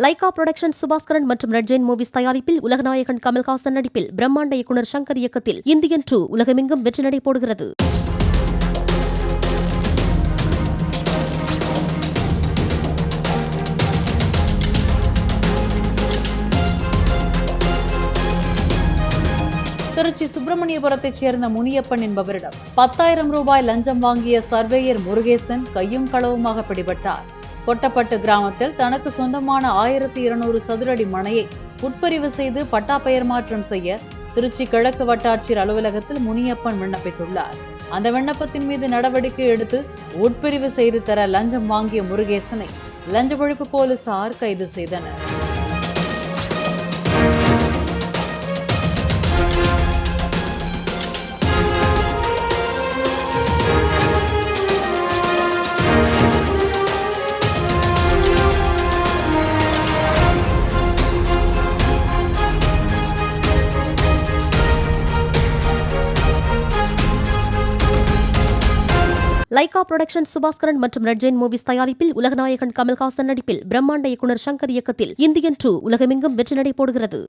Lyca production Subaskaran மற்றும் red Jain movies தயாரிப்பில் உலகநாயகன் கமல்ஹாசன் நடிப்பில் பிரம்மாண்ட இயக்குனர் சங்கர் இயக்கத்தில் இந்தியன் 2 உலகமெங்கும் வெற்றி நடை போடுகிறது. திருச்சி சுப்பிரமணியபுரத்தைச் சேர்ந்த முனியப்பன் என்பவரிடம் 10,000 ரூபாய் லஞ்சம் வாங்கிய சர்வேயர் முருகேசன் கையும் களவுமாக பிடிபட்டார். கொட்டப்பட்டு கிராமத்தில் தனக்கு சொந்தமான 1200 சதுரடி மனையை உட்பிரிவு செய்து பட்டா பெயர் மாற்றம் செய்ய திருச்சி கிழக்கு வட்டாட்சியர் அலுவலகத்தில் முனியப்பன் விண்ணப்பித்துள்ளார். அந்த விண்ணப்பத்தின் மீது நடவடிக்கை எடுத்து உட்பிரிவு செய்து தர லஞ்சம் வாங்கிய முருகேசனை லஞ்ச ஒழிப்பு போலீசார் கைது செய்தனர். லைகா புரொடக்ஷன் சுபாஸ்கரன் மற்றும் ரெட் ஜெயின் மூவிஸ் தயாரிப்பில் உலகநாயகன் கமல்ஹாசன் நடிப்பில் பிரம்மாண்ட இயக்குனர் சங்கர் இயக்கத்தில் இந்தியன் 2 உலகமெங்கும் வெற்றி நடை போடுகிறது.